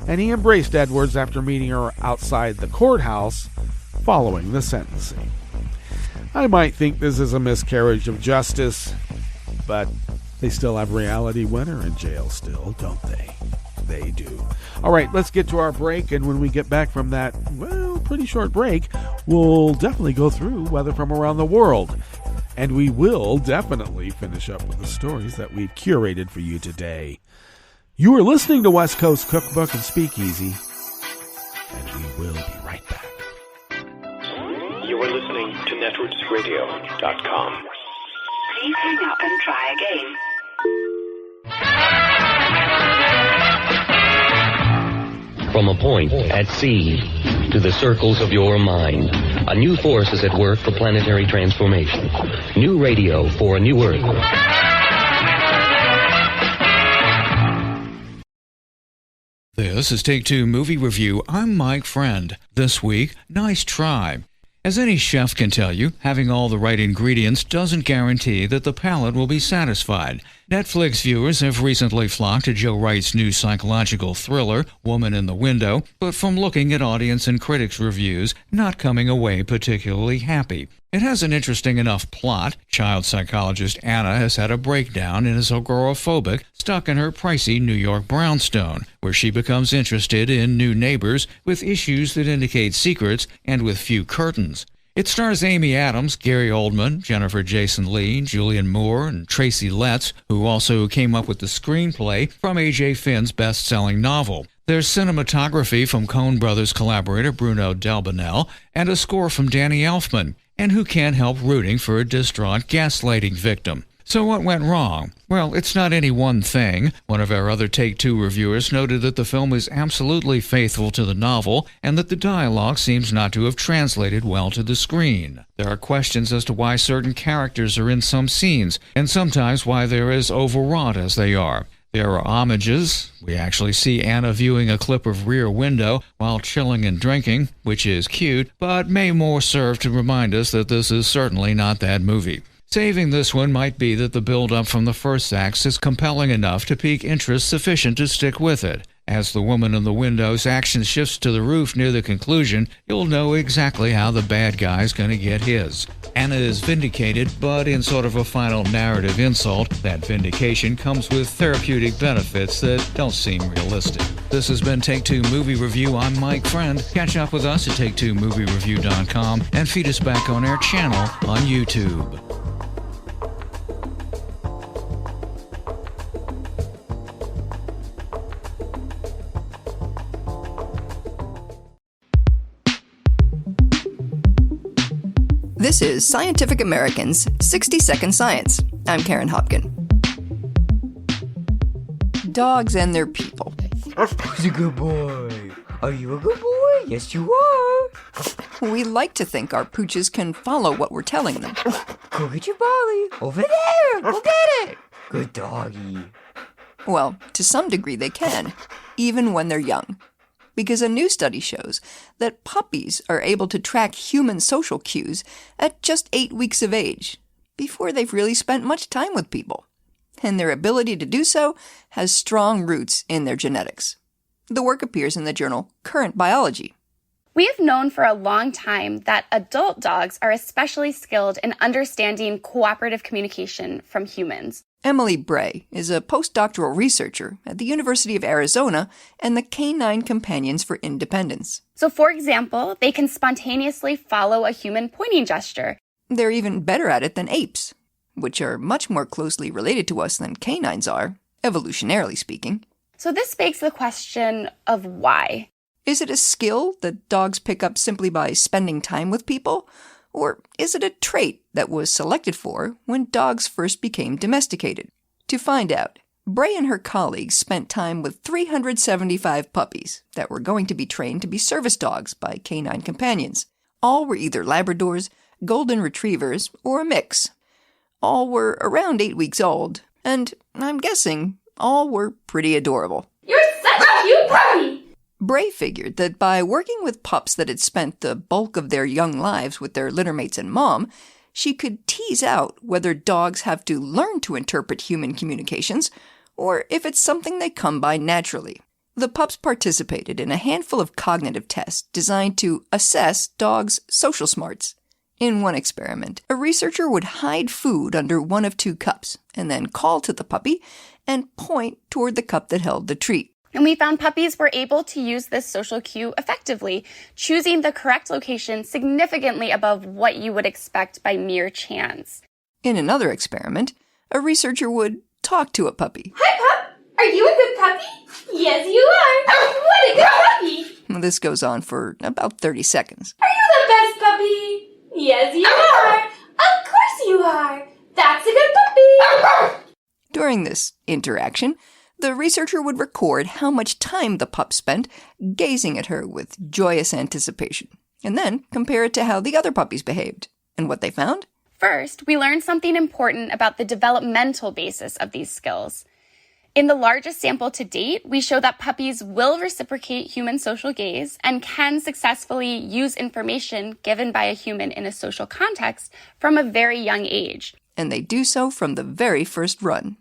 and he embraced Edwards after meeting her outside the courthouse following the sentencing. I might think this is a miscarriage of justice, but they still have reality winner in jail still, don't they? They do. All right, let's get to our break, and when we get back from that, well, pretty short break, we'll definitely go through weather from around the world. And we will definitely finish up with the stories that we've curated for you today. You are listening to West Coast Cookbook and Speakeasy, and we will be right back. You are listening to networksradio.com. Please hang up and try again. From a point at sea to the circles of your mind, a new force is at work for planetary transformation. New radio for a new Earth. This is Take Two Movie Review. I'm Mike Friend. This week, Nice Try. As any chef can tell you, having all the right ingredients doesn't guarantee that the palate will be satisfied. Netflix viewers have recently flocked to Joe Wright's new psychological thriller, Woman in the Window, but from looking at audience and critics' reviews, not coming away particularly happy. It has an interesting enough plot. Child psychologist Anna has had a breakdown and is agoraphobic, stuck in her pricey New York brownstone, where she becomes interested in new neighbors with issues that indicate secrets and with few curtains. It stars Amy Adams, Gary Oldman, Jennifer Jason Leigh, Julianne Moore, and Tracy Letts, who also came up with the screenplay from A.J. Finn's best-selling novel. There's cinematography from Coen Brothers collaborator Bruno Delbonnel and a score from Danny Elfman. And who can't help rooting for a distraught gaslighting victim? So what went wrong? Well, it's not any one thing. One of our other Take-Two reviewers noted that the film is absolutely faithful to the novel and that the dialogue seems not to have translated well to the screen. There are questions as to why certain characters are in some scenes, and sometimes why they're as overwrought as they are. There are homages. We actually see Anna viewing a clip of Rear Window while chilling and drinking, which is cute, but may more serve to remind us that this is certainly not that movie. Saving this one might be that the build-up from the first act is compelling enough to pique interest sufficient to stick with it. As the woman in the window's action shifts to the roof near the conclusion, you'll know exactly how the bad guy's going to get his. Anna is vindicated, but in sort of a final narrative insult, that vindication comes with therapeutic benefits that don't seem realistic. This has been Take Two Movie Review. I'm Mike Friend. Catch up with us at take2moviereview.com and feed us back on our channel on YouTube. This is Scientific American's 60-Second Science. I'm Karen Hopkin. Dogs and their people. Who's a good boy? Are you a good boy? Yes, you are. We like to think our pooches can follow what we're telling them. Go get your bolly. Over there. Go get it. Good doggy. Well, to some degree they can, even when they're young. Because a new study shows that puppies are able to track human social cues at just 8 weeks of age, before they've really spent much time with people. And their ability to do so has strong roots in their genetics. The work appears in the journal Current Biology. We have known for a long time that adult dogs are especially skilled in understanding cooperative communication from humans. Emily Bray is a postdoctoral researcher at the University of Arizona and the Canine Companions for Independence. So, for example, they can spontaneously follow a human pointing gesture. They're even better at it than apes, which are much more closely related to us than canines are, evolutionarily speaking. So this begs the question of why. Is it a skill that dogs pick up simply by spending time with people? Or is it a trait that was selected for when dogs first became domesticated? To find out, Bray and her colleagues spent time with 375 puppies that were going to be trained to be service dogs by canine companions. All were either Labradors, Golden Retrievers, or a mix. All were around 8 weeks old, and I'm guessing all were pretty adorable. You're such a cute puppy! Bray figured that by working with pups that had spent the bulk of their young lives with their littermates and mom, she could tease out whether dogs have to learn to interpret human communications or if it's something they come by naturally. The pups participated in a handful of cognitive tests designed to assess dogs' social smarts. In one experiment, a researcher would hide food under one of 2 cups and then call to the puppy and point toward the cup that held the treat. And we found puppies were able to use this social cue effectively, choosing the correct location significantly above what you would expect by mere chance. In another experiment, a researcher would talk to a puppy. Hi, pup! Are you a good puppy? Yes, you are! What a good puppy! This goes on for about 30 seconds. Are you the best puppy? Yes, you are! Of course you are! That's a good puppy! During this interaction, the researcher would record how much time the pup spent gazing at her with joyous anticipation, and then compare it to how the other puppies behaved. And what they found? First, we learned something important about the developmental basis of these skills. In the largest sample to date, we show that puppies will reciprocate human social gaze and can successfully use information given by a human in a social context from a very young age. And they do so from the very first run.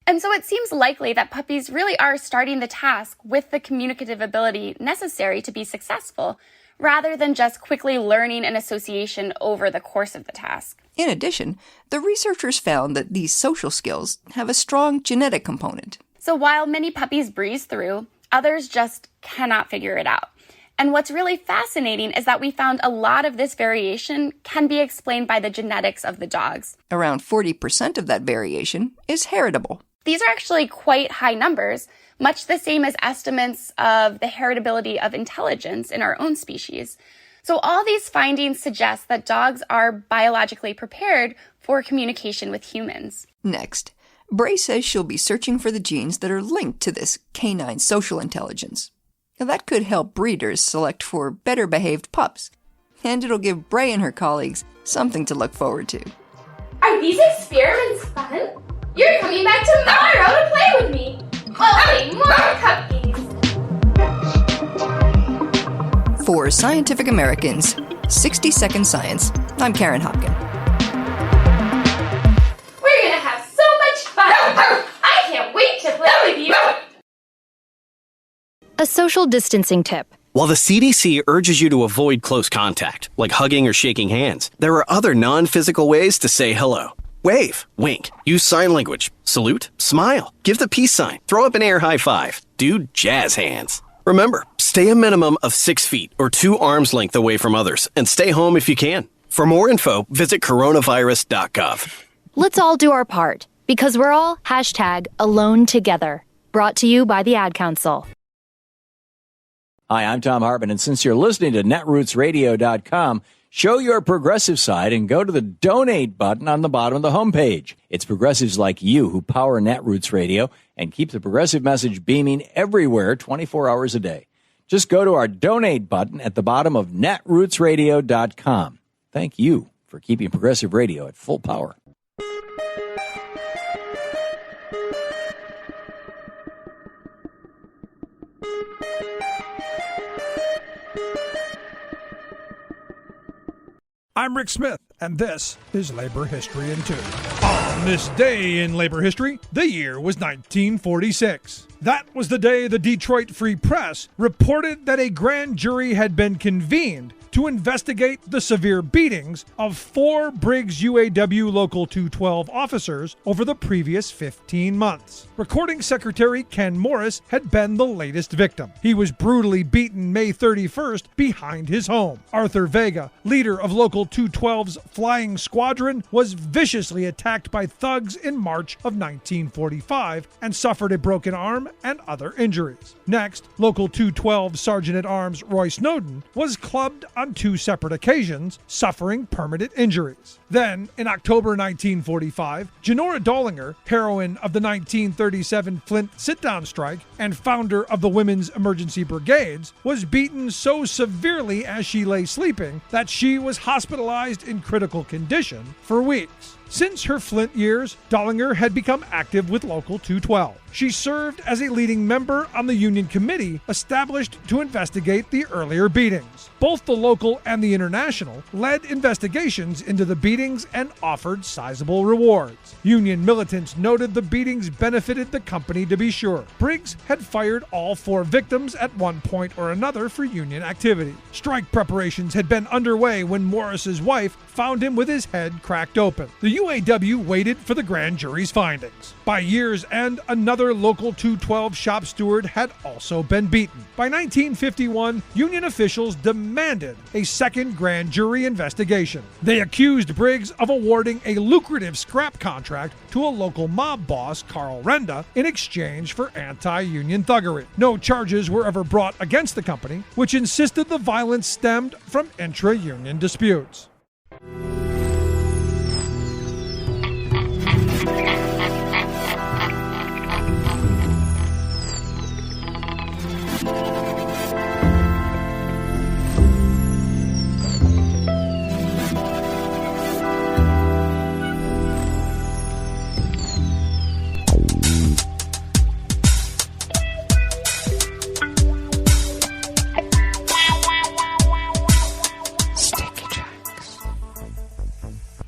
And so it seems likely that puppies really are starting the task with the communicative ability necessary to be successful, rather than just quickly learning an association over the course of the task. In addition, the researchers found that these social skills have a strong genetic component. So while many puppies breeze through, others just cannot figure it out. And what's really fascinating is that we found a lot of this variation can be explained by the genetics of the dogs. Around 40% of that variation is heritable. These are actually quite high numbers, much the same as estimates of the heritability of intelligence in our own species. So all these findings suggest that dogs are biologically prepared for communication with humans. Next, Bray says she'll be searching for the genes that are linked to this canine social intelligence. That could help breeders select for better behaved pups, and it'll give Bray and her colleagues something to look forward to. Are these experiments fun? You're coming back tomorrow to play with me. Chloe, more cookies! For Scientific Americans, 60-Second Science, I'm Karen Hopkin. We're gonna have so much fun! I can't wait to play with you! A social distancing tip. While the CDC urges you to avoid close contact, like hugging or shaking hands, there are other non-physical ways to say hello. Wave, wink, use sign language, salute, smile, give the peace sign, throw up an air high five, do jazz hands. Remember, stay a minimum of 6 feet or 2 arms length away from others, and stay home if you can. For more info, visit coronavirus.gov. Let's all do our part, because we're all #AloneTogether. Brought to you by the Ad Council. Hi, I'm Tom Hartman, and since you're listening to netrootsradio.com, show your progressive side and go to the donate button on the bottom of the homepage. It's progressives like you who power Netroots Radio and keep the progressive message beaming everywhere 24 hours a day. Just go to our donate button at the bottom of netrootsradio.com. Thank you for keeping progressive radio at full power. I'm Rick Smith, and this is Labor History in 2. On this day in labor history, the year was 1946. That was the day the Detroit Free Press reported that a grand jury had been convened to investigate the severe beatings of 4 Briggs UAW Local 212 officers over the previous 15 months. Recording Secretary Ken Morris had been the latest victim. He was brutally beaten May 31st behind his home. Arthur Vega, leader of Local 212's Flying Squadron, was viciously attacked by thugs in March of 1945 and suffered a broken arm and other injuries. Next, Local 212 Sergeant-at-Arms Roy Snowden was clubbed on 2 separate occasions, suffering permanent injuries. Then, in October 1945, Janora Dollinger, heroine of the 1937 Flint sit-down strike and founder of the Women's Emergency Brigades, was beaten so severely as she lay sleeping that she was hospitalized in critical condition for weeks. Since her Flint years, Dollinger had become active with Local 212. She served as a leading member on the union committee established to investigate the earlier beatings. Both the local and the international led investigations into the beatings and offered sizable rewards. Union militants noted the beatings benefited the company to be sure. Briggs had fired all 4 victims at one point or another for union activity. Strike preparations had been underway when Morris's wife found him with his head cracked open. The UAW waited for the grand jury's findings. By year's end, another Local 212 shop steward had also been beaten. By 1951, union officials demanded a second grand jury investigation. They accused Briggs of awarding a lucrative scrap contract to a local mob boss, Carl Renda, in exchange for anti-union thuggery. No charges were ever brought against the company, which insisted the violence stemmed from intra-union disputes.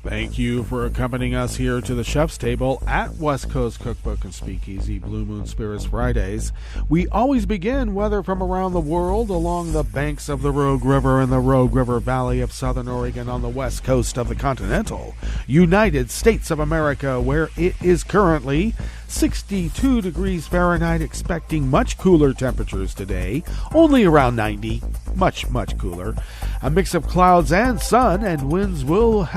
Thank you for accompanying us here to the Chef's Table at West Coast Cookbook and Speakeasy, Blue Moon Spirits Fridays. We always begin, whether from around the world, along the banks of the Rogue River in the Rogue River Valley of Southern Oregon on the west coast of the continental United States of America, where it is currently 62 degrees Fahrenheit, expecting much cooler temperatures today, only around 90, much cooler. A mix of clouds and sun, and winds will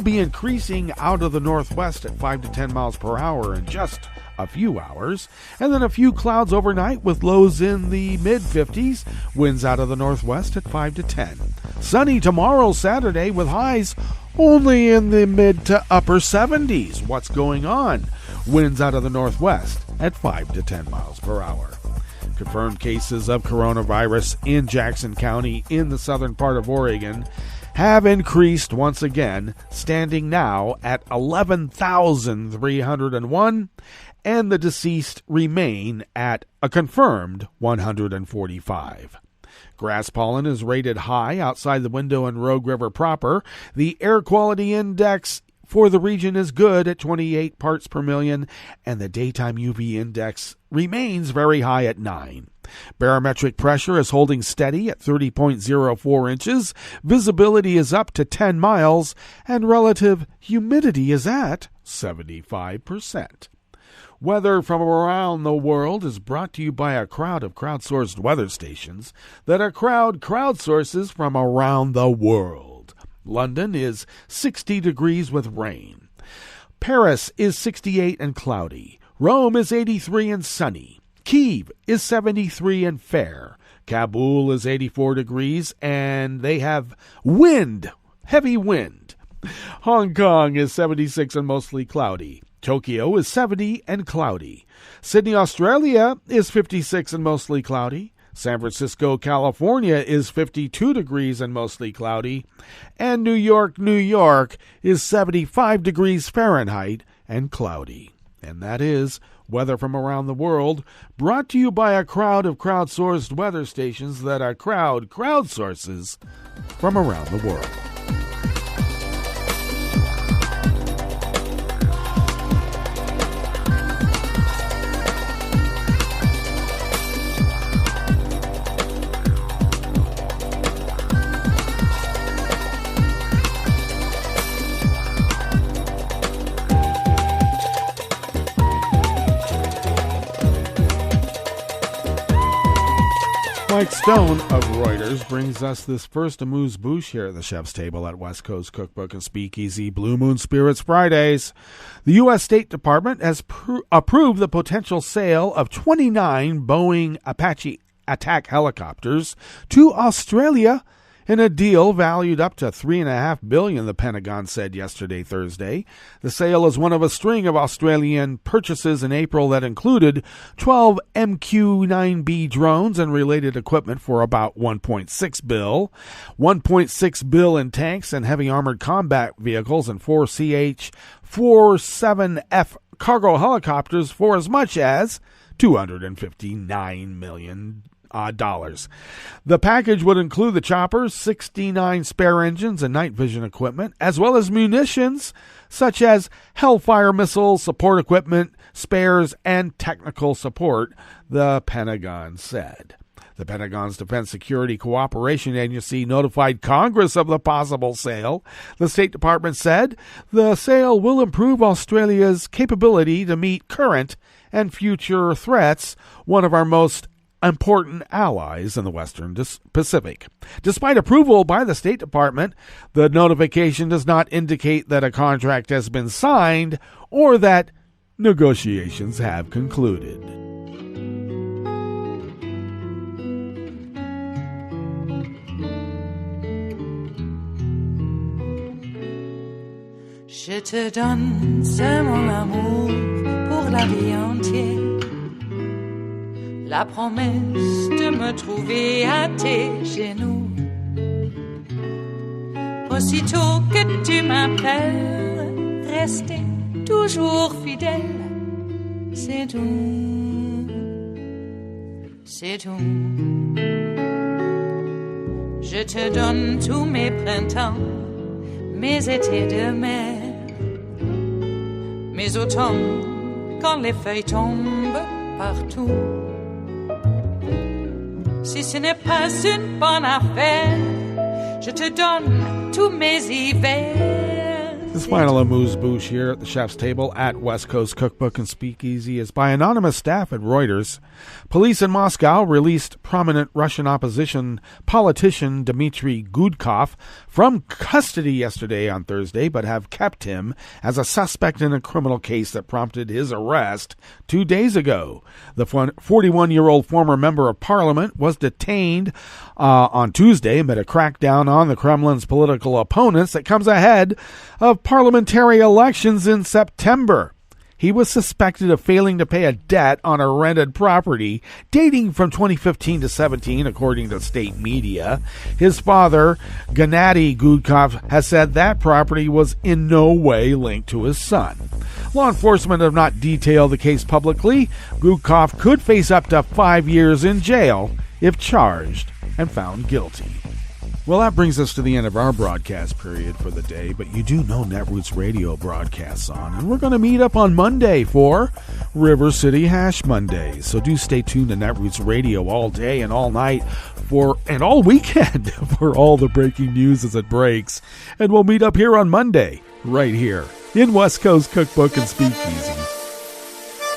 be increasing out of the northwest at 5 to 10 miles per hour in just a few hours, and then a few clouds overnight with lows in the mid-50s, winds out of the northwest at 5 to 10. Sunny tomorrow, Saturday, with highs only in the mid to upper 70s. What's going on? Winds out of the northwest at 5 to 10 miles per hour. Confirmed cases of coronavirus in Jackson County in the southern part of Oregon have increased once again, standing now at 11,301, and the deceased remain at a confirmed 145. Grass pollen is rated high outside the window in Rogue River proper. The air quality index for the region is good at 28 parts per million, and the daytime UV index remains very high at 9. Barometric pressure is holding steady at 30.04 inches. Visibility is up to 10 miles, and relative humidity is at 75%. Weather from around the world is brought to you by a crowd of crowdsourced weather stations that a crowd crowdsources from around the world. London is 60 degrees with rain. Paris is 68 and cloudy. Rome is 83 and sunny. Kyiv is 73 and fair. Kabul is 84 degrees and they have wind, heavy wind. Hong Kong is 76 and mostly cloudy. Tokyo is 70 and cloudy. Sydney, Australia is 56 and mostly cloudy. San Francisco, California is 52 degrees and mostly cloudy. And New York, New York is 75 degrees Fahrenheit and cloudy. And that is weather from around the world, brought to you by a crowd of crowdsourced weather stations that a crowd crowdsources from around the world. Mike Stone of Reuters brings us this first amuse-bouche here at the chef's table at West Coast Cookbook and Speakeasy Blue Moon Spirits Fridays. The U.S. State Department has approved the potential sale of 29 Boeing Apache attack helicopters to Australia in a deal valued up to $3.5 billion, the Pentagon said yesterday, Thursday. The sale is one of a string of Australian purchases in April that included 12 MQ-9B drones and related equipment for about $1.6 billion, $1.6 billion in tanks and heavy armored combat vehicles, and 4 CH-47F cargo helicopters for as much as $259 million. The package would include the choppers, 69 spare engines and night vision equipment, as well as munitions such as Hellfire missiles, support equipment, spares, and technical support, the Pentagon said. The Pentagon's Defense Security Cooperation Agency notified Congress of the possible sale. The State Department said the sale will improve Australia's capability to meet current and future threats, one of our most important allies in the Western Pacific. Despite approval by the State Department, the notification does not indicate that a contract has been signed or that negotiations have concluded. Je te donne ce mon amour pour la vie entière. La promesse de me trouver à tes genoux. Aussitôt que tu m'appelles, rester toujours fidèle. C'est tout, c'est tout. Je te donne tous mes printemps, mes étés de mer, mes automnes quand les feuilles tombent partout. Si ce n'est pas une bonne affaire, je te donne tous mes hivers. This final amuse-bouche here at the chef's table at West Coast Cookbook and Speakeasy is by anonymous staff at Reuters. Police in Moscow released prominent Russian opposition politician Dmitry Gudkov from custody yesterday on Thursday, but have kept him as a suspect in a criminal case that prompted his arrest 2 days ago. The 41-year-old former member of parliament was detained on Tuesday amid a crackdown on the Kremlin's political opponents that comes ahead of parliamentary elections in September. He was suspected of failing to pay a debt on a rented property dating from 2015 to 17, according to state media. His father, Dmitry Gudkov, has said that property was in no way linked to his son. Law enforcement have not detailed the case publicly. Gudkov could face up to 5 years in jail if charged and found guilty. Well, that brings us to the end of our broadcast period for the day, but you do know Netroots Radio broadcasts on, and we're going to meet up on Monday for River City Hash Monday. So do stay tuned to Netroots Radio all day and all night and all weekend for all the breaking news as it breaks. And we'll meet up here on Monday, right here in West Coast Cookbook and Speakeasy.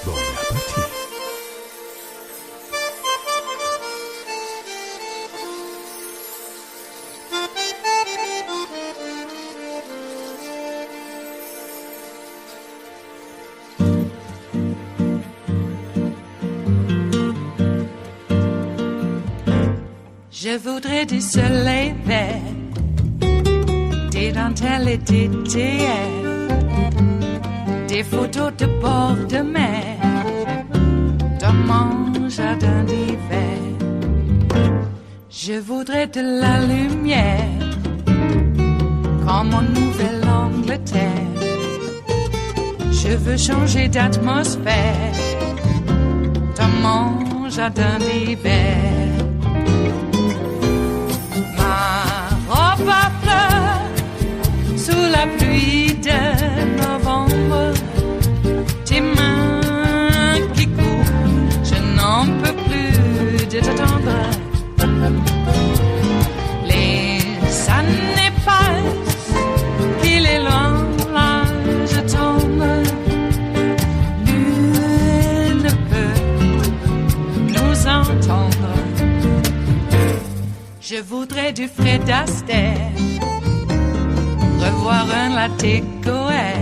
Bon appetit. Je voudrais du soleil vert, des dentelles et des théières, des photos de bord de mer, dans mon jardin d'hiver. Je voudrais de la lumière, comme en Nouvelle-Angleterre. Je veux changer d'atmosphère, dans mon jardin d'hiver. À fleurs sous la pluie de novembre, tes mains qui courent, je n'en peux plus de t'attendre. Les années passent, qu'il est loin, là je tombe. Nul ne peut nous entendre. Je voudrais du Fred Astaire, revoir un latte Goer.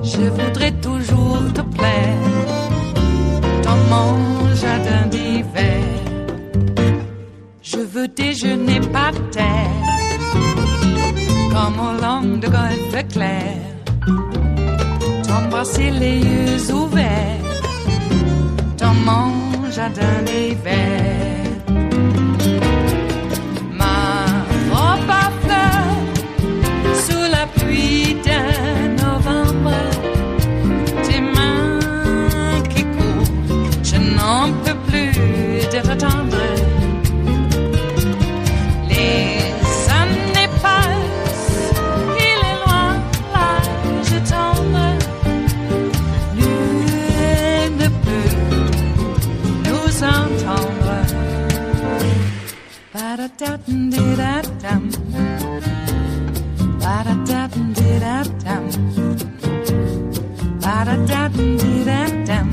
Je voudrais toujours te plaire dans mon jardin d'hiver. Je veux déjeuner par terre, comme au long de golfe clair, t'embrasser les yeux ouverts dans mon jardin d'hiver. Pluie de novembre, tes mains qui courent, je n'en peux plus de t'attendre. Les années passent, il est loin, là je tombe. Nul ne peut nous entendre. Ba-da-da-dum-di-da-dum. Ba-da-da-dum-di-da-dum. Ba-da-da-dum-di-da-dum.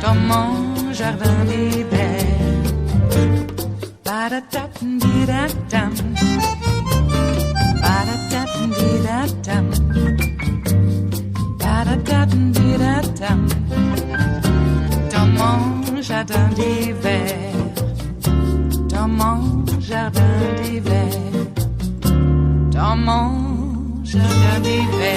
Dans mon jardin d'hiver. Ba-da-da-dum-di-da-dum. Ba-da-da-dum-di-da-dum. Ba-da-da-dum-di-da-dum. Dans mon jardin d'hiver. Dans mon jardin d'hiver. Dans mon jardin d'hiver.